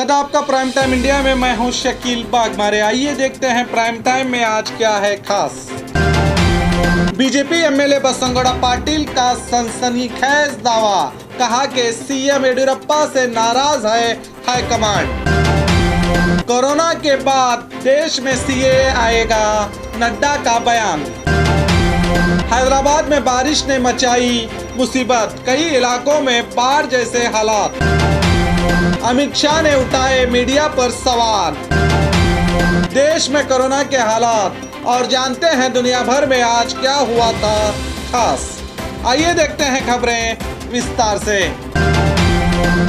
स्वागत है आपका प्राइम टाइम इंडिया में। मैं हूं शकील बागमारे। आइए देखते हैं प्राइम टाइम में आज क्या है खास। बीजेपी एमएलए बसनगौड़ा पाटिल का सनसनीखेज दावा, कहा कि सीएम येडियुरप्पा से नाराज है हाईकमांड। कोरोना के बाद देश में सीए आएगा, नड्डा का बयान। हैदराबाद में बारिश ने मचाई मुसीबत, कई इलाकों में बाढ़ जैसे हालात। अमित शाह ने उठाए मीडिया पर सवाल। देश में कोरोना के हालात और जानते हैं दुनिया भर में आज क्या हुआ था खास। आइए देखते हैं खबरें विस्तार से।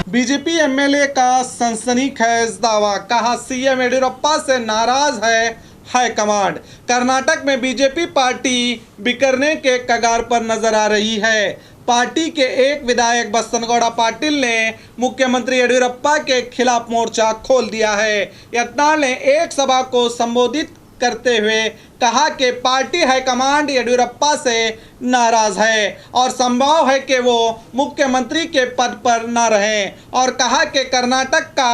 बीजेपी एमएलए का सनसनीखेज दावा, कहा सीएम येडियुरप्पा से नाराज है हाईकमांड। कर्नाटक में बीजेपी पार्टी बिखरने के कगार पर नजर आ रही है। पार्टी के एक विधायक बसनगौड़ा पाटिल ने मुख्यमंत्री येडियुरप्पा के खिलाफ मोर्चा खोल दिया है। यत्नाल ने एक सभा को संबोधित करते हुए कहा कि पार्टी हाईकमांड येडियुरप्पा से नाराज है और संभव है कि वो मुख्यमंत्री के पद पर न रहें, और कहा कि कर्नाटक का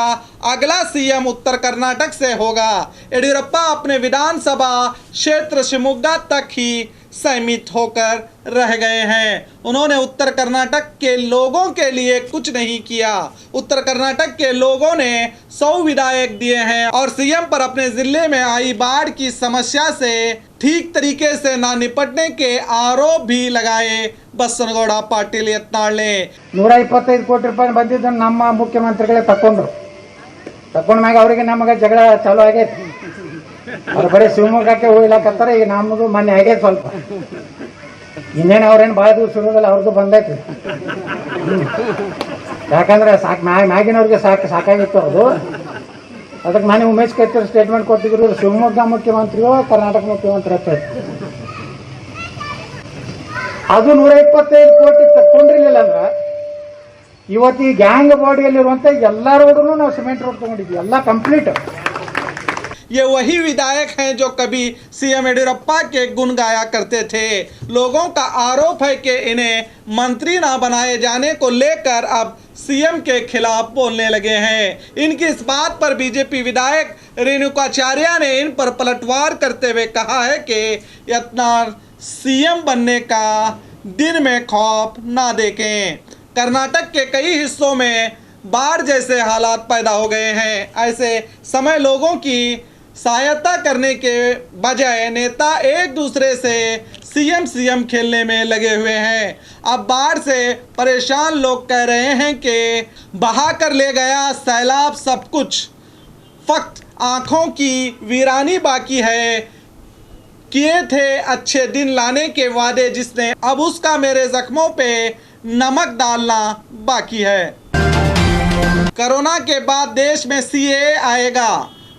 अगला सीएम उत्तर कर्नाटक से होगा। येडियुरप्पा अपने विधानसभा क्षेत्र शिवमोगा तक ही सीमित होकर रह गए हैं। उन्होंने उत्तर कर्नाटक के लोगों के लिए कुछ नहीं किया। उत्तर कर्नाटक के लोगों ने 100 विधायक दिए हैं और सीएम पर अपने जिले में आई बाढ़ की समस्या से ठीक तरीके से ना निपटने के आरोप भी लगाए बसनगौड़ा पाटिल यत्नाल ने। 125 ಕೋಟಿ ರೂಪಾಯಿ ಬಂದಿದ್ದು ನಮ್ಮ ಮುಖ್ಯಮಂತ್ರಿಗಳೇ ತಕೊಂಡ ಮ್ಯಾಗ ಅವರಿಗೆ ನಮಗೆ ಜಗಳ ಚಾಲು ಆಗೈತೆ। ಅವ್ರು ಬರೀ ಶಿವಮೊಗ್ಗಕ್ಕೆ ಹೋಗ್ಲಾಕತ್ತಾರೆ। ಈಗ ನಮ್ಮದು ಮೊನ್ನೆ ಆಗೈತೆ ಸ್ವಲ್ಪ, ಇನ್ನೇನು ಅವ್ರೇನು ಭಾಳ ದಿವಸ ಇರೋದಿಲ್ಲ, ಅವ್ರದ್ದು ಬಂದೈತಿ। ಯಾಕಂದ್ರೆ ಮ್ಯಾಗಿನವ್ರಿಗೆ ಸಾಕಾಗಿತ್ತು ಅವ್ರದ್ದು। ಅದಕ್ಕೆ ಮನೆ ಉಮೇಶ್ ಕತ್ತಿ ಸ್ಟೇಟ್ಮೆಂಟ್ ಕೊಟ್ಟಿದ್ರು, ಶಿವಮೊಗ್ಗ ಮುಖ್ಯಮಂತ್ರಿಯೋ ಕರ್ನಾಟಕ ಮುಖ್ಯಮಂತ್ರಿ ಅಂತ। ಅದು 125 ಕೋಟಿ ತಗೊಂಡಿರ್ಲಿಲ್ಲ ಅಂದ್ರೆ ಇವತ್ತು ಈ ಗ್ಯಾಂಗ್ ಬಾಡಿಯಲ್ಲಿರುವಂತ ಎಲ್ಲ ರೋಡ್ನು ನಾವು ಸಿಮೆಂಟ್ ರೋಡ್ ತಗೊಂಡಿದ್ವಿ, ಎಲ್ಲ ಕಂಪ್ಲೀಟ್। ये वही विधायक हैं जो कभी सीएम येडियुरप्पा के गुण गाया करते थे। लोगों का आरोप है कि इन्हें मंत्री ना बनाए जाने को लेकर अब सीएम के खिलाफ बोलने लगे हैं। इनकी इस बात पर बीजेपी विधायक रेणुकाचार्य ने इन पर पलटवार करते हुए कहा है कि यत्नाल सीएम बनने का दिन में खौफ ना देखें। कर्नाटक के कई हिस्सों में बाढ़ जैसे हालात पैदा हो गए हैं। ऐसे समय लोगों की सहायता करने के बजाय नेता एक दूसरे से सीएम खेलने में लगे हुए हैं। अब बाढ़ से परेशान लोग कह रहे हैं कि बहा कर ले गया सैलाब सब कुछ, फक्त आंखों की वीरानी बाकी है। किए थे अच्छे दिन लाने के वादे जिसने, अब उसका मेरे जख्मों पे नमक डालना बाकी है। कोरोना के बाद देश में सीए आएगा,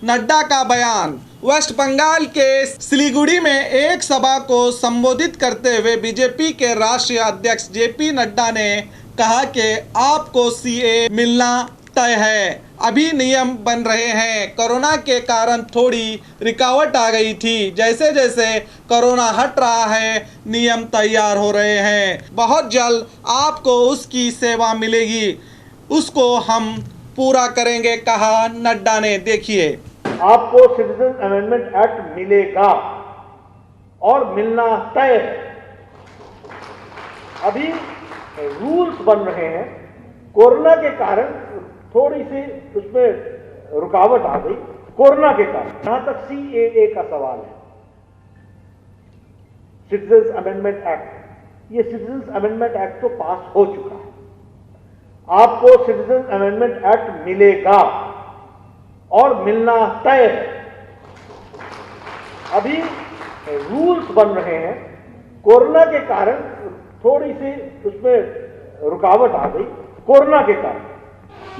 नड्डा का बयान। वेस्ट बंगाल के सिलीगुड़ी में एक सभा को संबोधित करते हुए बीजेपी के राष्ट्रीय अध्यक्ष जेपी नड्डा ने कहा कि आपको सीए मिलना तय है। अभी नियम बन रहे हैं। कोरोना के कारण थोड़ी रुकावट आ गई थी। जैसे जैसे कोरोना हट रहा है, नियम तैयार हो रहे हैं। बहुत जल्द आपको उसकी सेवा मिलेगी, उसको हम पूरा करेंगे, कहा नड्डा ने। देखिए, आपको सिटीजन अमेंडमेंट एक्ट मिलेगा और मिलना तय है। अभी रूल्स बन रहे हैं। कोरोना के कारण थोड़ी सी उसमें रुकावट आ गई, कोरोना के कारण। जहां तक सीएए का सवाल है, सिटीजन अमेंडमेंट एक्ट, ये सिटीजन अमेंडमेंट एक्ट तो पास हो चुका है। आपको सिटीजन अमेंडमेंट एक्ट मिलेगा और मिलना तय है। अभी रूल्स बन रहे हैं। कोरोना के कारण थोड़ी सी उसमें रुकावट आ गई, कोरोना के कारण।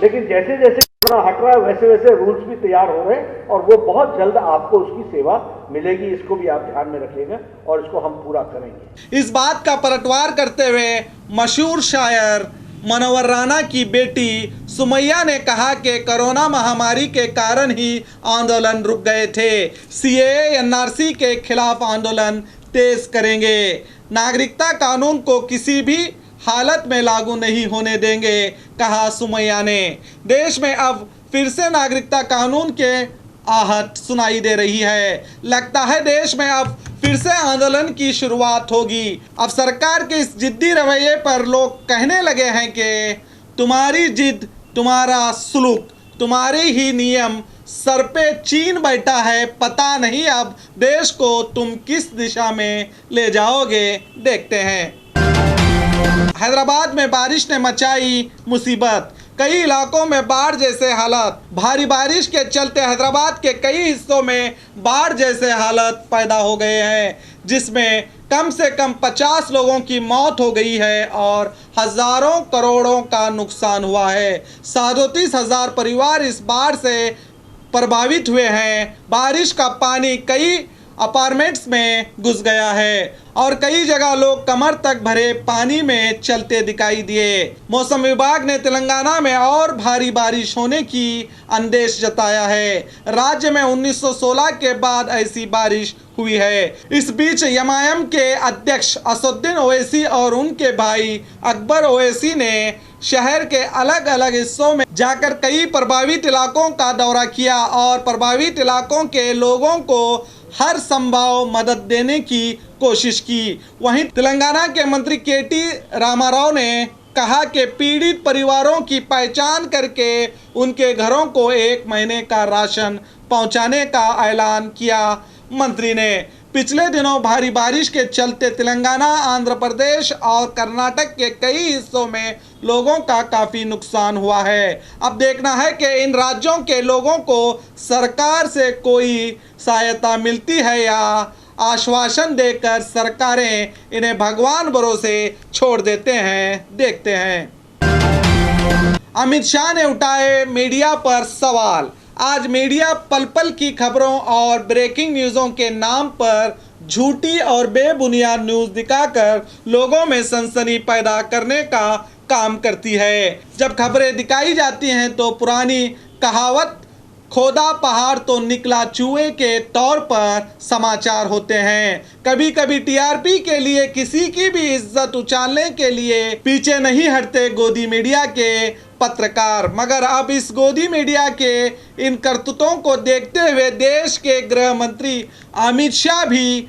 लेकिन जैसे जैसे कोरोना हट रहा है वैसे वैसे रूल्स भी तैयार हो रहे हैं और वो बहुत जल्द आपको उसकी सेवा मिलेगी। इसको भी आप ध्यान में रखिएगा और इसको हम पूरा करेंगे। इस बात का पलटवार करते हुए मशहूर शायर मनोहर राणा की बेटी सुमैया ने कहा कि कोरोना महामारी के कारण ही आंदोलन रुक गए थे। सीएए एनआरसी के खिलाफ आंदोलन तेज करेंगे। नागरिकता कानून को किसी भी हालत में लागू नहीं होने देंगे, कहा सुमैया ने। देश में अब फिर से नागरिकता कानून के आहट सुनाई दे रही है। लगता है देश में अब फिर से आंदोलन की शुरुआत होगी। अब सरकार के इस जिद्दी रवैये पर लोग कहने लगे हैं कि तुम्हारी जिद, तुम्हारा सुलूक, तुम्हारे ही नियम सर पे चीन बैठा है, पता नहीं अब देश को तुम किस दिशा में ले जाओगे, देखते हैं। हैदराबाद में बारिश ने मचाई मुसीबत, कई इलाकों में बाढ़ जैसे हालात। भारी बारिश के चलते हैदराबाद के कई हिस्सों में बाढ़ जैसे हालात पैदा हो गए हैं, जिसमें कम से कम 50 लोगों की मौत हो गई है और हजारों करोड़ों का नुकसान हुआ है। 37,000 परिवार इस बाढ़ से प्रभावित हुए हैं। बारिश का पानी कई अपार्टमेंट्स में घुस गया है और कई जगह लोग कमर तक भरे पानी में चलते दिखाई दिए। मौसम विभाग ने तेलंगाना में और भारी बारिश होने की अंदेश जताया है। राज्य में 1916 के बाद ऐसी बारिश हुई है। इस बीच एमआईएम के अध्यक्ष असदुद्दीन ओवैसी और उनके भाई अकबर ओवैसी ने शहर के अलग अलग हिस्सों में जाकर कई प्रभावित इलाकों का दौरा किया और प्रभावित इलाकों के लोगों को हर संभव मदद देने की कोशिश की। वहीं तेलंगाना के मंत्री केटी रामाराव ने कहा कि पीड़ित परिवारों की पहचान करके उनके घरों को 1 महीने का राशन पहुंचाने का ऐलान किया। मंत्री ने पिछले दिनों भारी बारिश के चलते तेलंगाना, आंध्र प्रदेश और कर्नाटक के कई हिस्सों में लोगों का काफ़ी नुकसान हुआ है। अब देखना है कि इन राज्यों के लोगों को सरकार से कोई सहायता मिलती है या आश्वासन देकर सरकारें इन्हें भगवान भरोसे छोड़ देते हैं, देखते हैं। अमित शाह ने उठाए मीडिया पर सवाल। आज मीडिया पल पल की खबरों और ब्रेकिंग न्यूज़ों के नाम पर झूठी और बेबुनियाद न्यूज़ दिखाकर लोगों में सनसनी पैदा करने का काम करती है। जब खबरें दिखाई जाती हैं तो पुरानी कहावत खोदा पहाड़ तो निकला चूहे के तौर पर समाचार होते हैं। कभी कभी टीआरपी के लिए किसी की भी इज्जत उछालने के लिए पीछे नहीं हटते गोदी मीडिया के पत्रकार, मगर अब इस गोदी मीडिया के इन करतूतों को देखते हुए देश के गृह मंत्री अमित शाह भी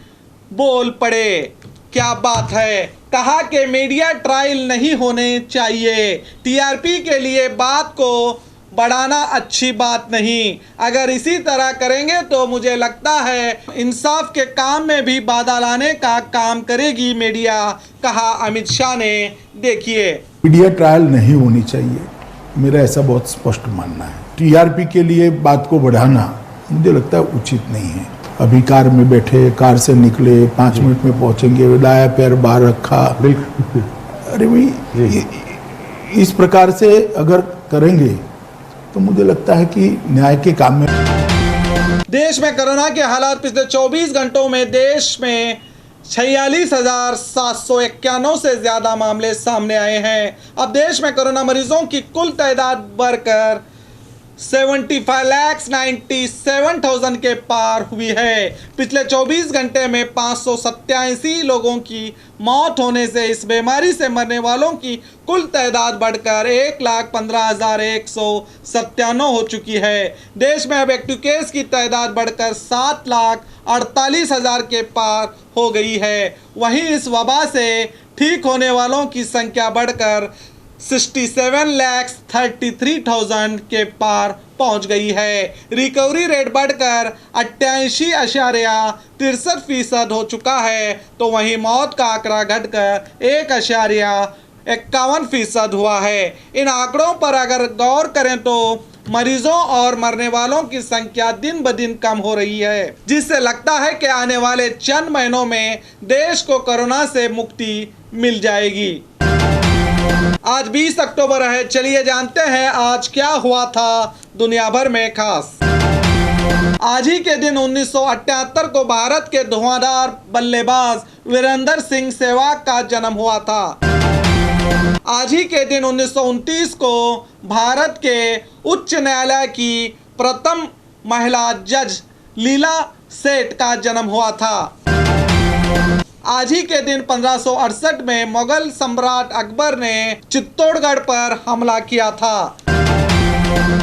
बोल पड़े। क्या बात है, कहा कि मीडिया ट्रायल नहीं होने चाहिए, टीआरपी के लिए बात को बढ़ाना अच्छी बात नहीं। अगर इसी तरह करेंगे तो मुझे लगता है इंसाफ के काम में भी बाधा लाने का काम करेगी मीडिया, कहा अमित शाह ने। देखिए, मीडिया ट्रायल नहीं होनी चाहिए, मेरा ऐसा बहुत स्पष्ट मानना है। टीआरपी के लिए बात को बढ़ाना मुझे लगता है उचित नहीं है। अभी कार में बैठे, कार से निकले, 5 मिनट में पहुंचेंगे, दाया पैर बाहर रखा, अरे भाई इस प्रकार से अगर करेंगे तो मुझे लगता है कि न्याय के काम में। देश में कोरोना के हालात पिछले 24 घंटों में देश में 46,791 से ज्यादा मामले सामने आए हैं। अब देश में कोरोना मरीजों की कुल तादाद बढ़कर 75,97,000 के पार हुई है। पिछले 24 घंटे में 587 लोगों की मौत होने से इस बीमारी से मरने वालों की कुल तादाद बढ़कर 1,15,197 हो चुकी है। देश में अब एक्टिव केस की तादाद बढ़कर 7,48,000 के पार हो गई है। वहीं इस वबा से ठीक होने वालों की संख्या बढ़कर 67,33,000 के पार पहुंच गई है। रिकवरी रेट बढ़कर 88.63% हो चुका है, तो वहीं मौत का आंकड़ा घटकर 1.51% हुआ है। इन आंकड़ों पर अगर गौर करें तो मरीजों और मरने वालों की संख्या दिन ब दिन कम हो रही है, जिससे लगता है कि आने वाले चंद महीनों में देश को कोरोना से मुक्ति मिल जाएगी। आज 20 अक्टूबर है, चलिए जानते हैं आज क्या हुआ था दुनिया भर में खास। आज ही के दिन 1978 को भारत के धुआंधार बल्लेबाज वीरेंद्र सिंह सहवाग का जन्म हुआ था। आज ही के दिन 1929 को भारत के उच्च न्यायालय की प्रथम महिला जज लीला सेठ का जन्म हुआ था। आज ही के दिन 1568 में मुगल सम्राट अकबर ने चित्तौड़गढ़ पर हमला किया था।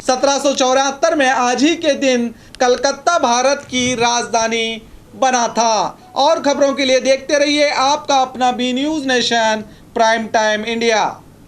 1774 में आज ही के दिन कलकत्ता भारत की राजधानी बना था। और खबरों के लिए देखते रहिए आपका अपना B News Nation prime time India.